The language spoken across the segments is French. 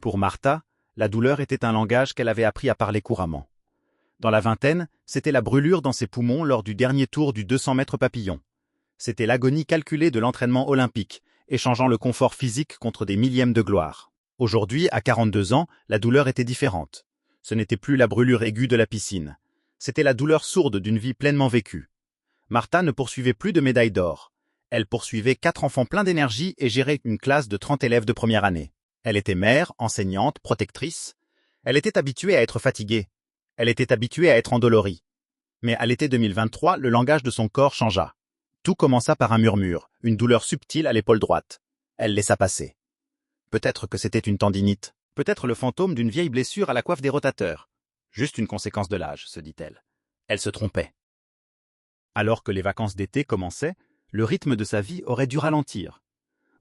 Pour Martha, la douleur était un langage qu'elle avait appris à parler couramment. Dans la vingtaine, c'était la brûlure dans ses poumons lors du dernier tour du 200 mètres papillon. C'était l'agonie calculée de l'entraînement olympique, échangeant le confort physique contre des millièmes de gloire. Aujourd'hui, à 42 ans, la douleur était différente. Ce n'était plus la brûlure aiguë de la piscine. C'était la douleur sourde d'une vie pleinement vécue. Martha ne poursuivait plus de médailles d'or. Elle poursuivait 4 enfants pleins d'énergie et gérait une classe de 30 élèves de première année. Elle était mère, enseignante, protectrice. Elle était habituée à être fatiguée. Elle était habituée à être endolorie. Mais à l'été 2023, le langage de son corps changea. Tout commença par un murmure, une douleur subtile à l'épaule droite. Elle laissa passer. Peut-être que c'était une tendinite, peut-être le fantôme d'une vieille blessure à la coiffe des rotateurs. Juste une conséquence de l'âge, se dit-elle. Elle se trompait. Alors que les vacances d'été commençaient, le rythme de sa vie aurait dû ralentir.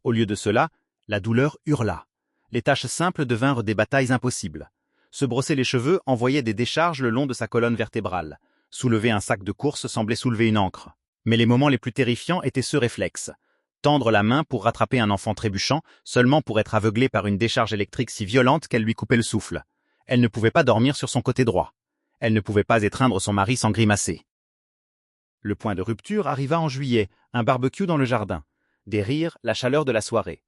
Au lieu de cela, la douleur hurla. Les tâches simples devinrent des batailles impossibles. Se brosser les cheveux envoyait des décharges le long de sa colonne vertébrale. Soulever un sac de course semblait soulever une ancre. Mais les moments les plus terrifiants étaient ceux réflexes. Tendre la main pour rattraper un enfant trébuchant, seulement pour être aveuglée par une décharge électrique si violente qu'elle lui coupait le souffle. Elle ne pouvait pas dormir sur son côté droit. Elle ne pouvait pas étreindre son mari sans grimacer. Le point de rupture arriva en juillet, un barbecue dans le jardin. Des rires, la chaleur de la soirée.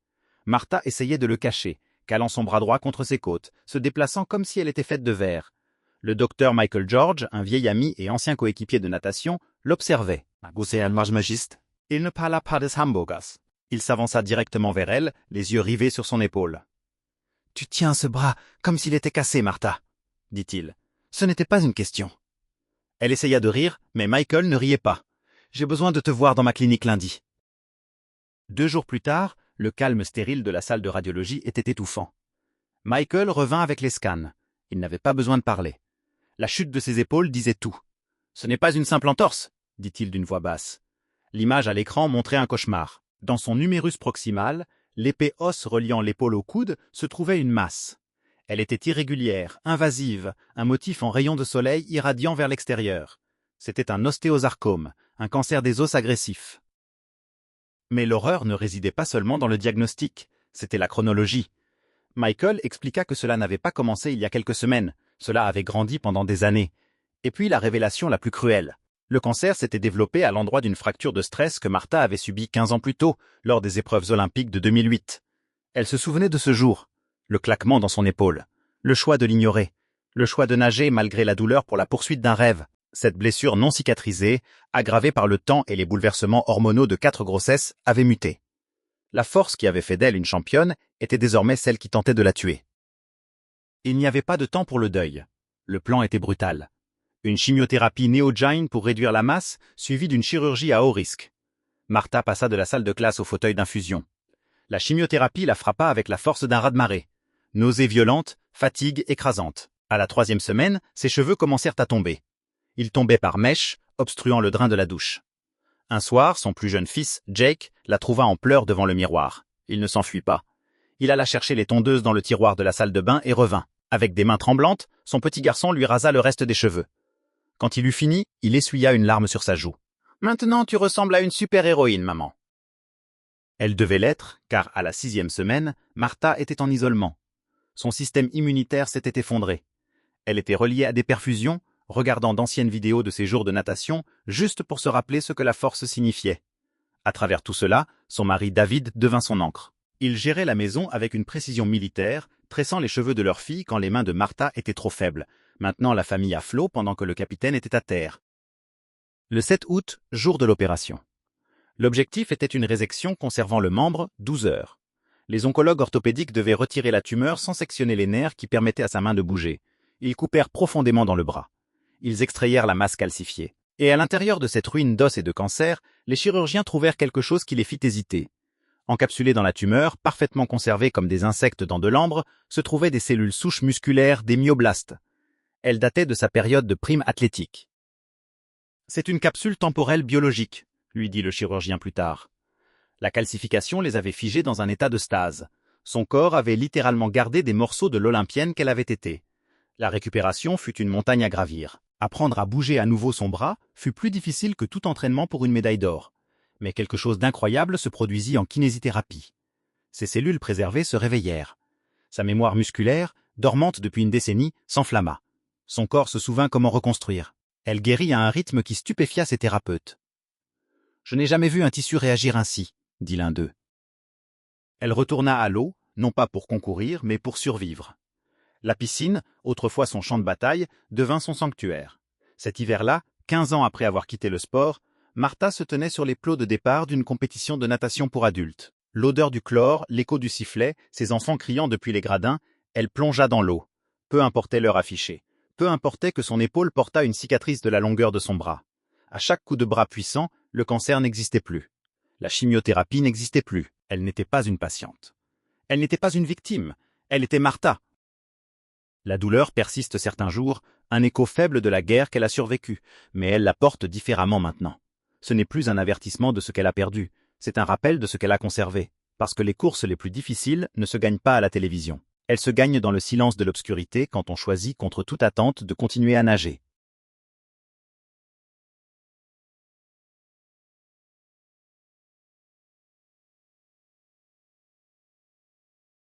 Martha essayait de le cacher, calant son bras droit contre ses côtes, se déplaçant comme si elle était faite de verre. Le docteur Michael George, un vieil ami et ancien coéquipier de natation, l'observait. Il ne parla pas des hamburgers. Il s'avança directement vers elle, les yeux rivés sur son épaule. « Tu tiens ce bras comme s'il était cassé, Martha, » dit-il. « Ce n'était pas une question. » Elle essaya de rire, mais Michael ne riait pas. « J'ai besoin de te voir dans ma clinique lundi. » 2 jours plus tard, le calme stérile de la salle de radiologie était étouffant. Michael revint avec les scans. Il n'avait pas besoin de parler. La chute de ses épaules disait tout. « Ce n'est pas une simple entorse, » dit-il d'une voix basse. L'image à l'écran montrait un cauchemar. Dans son humérus proximal, l'épais os reliant l'épaule au coude, se trouvait une masse. Elle était irrégulière, invasive, un motif en rayons de soleil irradiant vers l'extérieur. C'était un ostéosarcome, un cancer des os agressif. Mais l'horreur ne résidait pas seulement dans le diagnostic, c'était la chronologie. Michael expliqua que cela n'avait pas commencé il y a quelques semaines, cela avait grandi pendant des années. Et puis la révélation la plus cruelle. Le cancer s'était développé à l'endroit d'une fracture de stress que Martha avait subie 15 ans plus tôt, lors des épreuves olympiques de 2008. Elle se souvenait de ce jour, le claquement dans son épaule, le choix de l'ignorer, le choix de nager malgré la douleur pour la poursuite d'un rêve, cette blessure non cicatrisée, aggravée par le temps et les bouleversements hormonaux de 4 grossesses, avait muté. La force qui avait fait d'elle une championne était désormais celle qui tentait de la tuer. Il n'y avait pas de temps pour le deuil. Le plan était brutal. Une chimiothérapie Neogyne pour réduire la masse, suivie d'une chirurgie à haut risque. Martha passa de la salle de classe au fauteuil d'infusion. La chimiothérapie la frappa avec la force d'un raz-de-marée. Nausées violentes, fatigue écrasante. À la 3e semaine, ses cheveux commencèrent à tomber. Ils tombaient par mèches, obstruant le drain de la douche. Un soir, son plus jeune fils, Jake, la trouva en pleurs devant le miroir. Il ne s'enfuit pas. Il alla chercher les tondeuses dans le tiroir de la salle de bain et revint. Avec des mains tremblantes, son petit garçon lui rasa le reste des cheveux. Quand il eut fini, il essuya une larme sur sa joue. « Maintenant, tu ressembles à une super-héroïne, maman. » Elle devait l'être, car à la 6e semaine, Martha était en isolement. Son système immunitaire s'était effondré. Elle était reliée à des perfusions, regardant d'anciennes vidéos de ses jours de natation, juste pour se rappeler ce que la force signifiait. À travers tout cela, son mari David devint son ancre. Il gérait la maison avec une précision militaire, tressant les cheveux de leur fille quand les mains de Martha étaient trop faibles. Maintenant la famille à flot pendant que le capitaine était à terre. Le 7 août, jour de l'opération. L'objectif était une résection conservant le membre 12 heures. Les oncologues orthopédiques devaient retirer la tumeur sans sectionner les nerfs qui permettaient à sa main de bouger. Ils coupèrent profondément dans le bras. Ils extrayèrent la masse calcifiée. Et à l'intérieur de cette ruine d'os et de cancer, les chirurgiens trouvèrent quelque chose qui les fit hésiter. Encapsulées dans la tumeur, parfaitement conservées comme des insectes dans de l'ambre, se trouvaient des cellules souches musculaires, des myoblastes. Elle datait de sa période de prime athlétique. « C'est une capsule temporelle biologique », lui dit le chirurgien plus tard. La calcification les avait figés dans un état de stase. Son corps avait littéralement gardé des morceaux de l'olympienne qu'elle avait été. La récupération fut une montagne à gravir. Apprendre à bouger à nouveau son bras fut plus difficile que tout entraînement pour une médaille d'or. Mais quelque chose d'incroyable se produisit en kinésithérapie. Ces cellules préservées se réveillèrent. Sa mémoire musculaire, dormante depuis une décennie, s'enflamma. Son corps se souvint comment reconstruire. Elle guérit à un rythme qui stupéfia ses thérapeutes. « Je n'ai jamais vu un tissu réagir ainsi », dit l'un d'eux. Elle retourna à l'eau, non pas pour concourir, mais pour survivre. La piscine, autrefois son champ de bataille, devint son sanctuaire. Cet hiver-là, 15 ans après avoir quitté le sport, Martha se tenait sur les plots de départ d'une compétition de natation pour adultes. L'odeur du chlore, l'écho du sifflet, ses enfants criant depuis les gradins, elle plongea dans l'eau. Peu importait l'heure affichée. Peu importait que son épaule portât une cicatrice de la longueur de son bras. À chaque coup de bras puissant, le cancer n'existait plus. La chimiothérapie n'existait plus. Elle n'était pas une patiente. Elle n'était pas une victime. Elle était Martha. La douleur persiste certains jours, un écho faible de la guerre qu'elle a survécue, mais elle la porte différemment maintenant. Ce n'est plus un avertissement de ce qu'elle a perdu, c'est un rappel de ce qu'elle a conservé, parce que les courses les plus difficiles ne se gagnent pas à la télévision. Elles se gagnent dans le silence de l'obscurité quand on choisit contre toute attente de continuer à nager.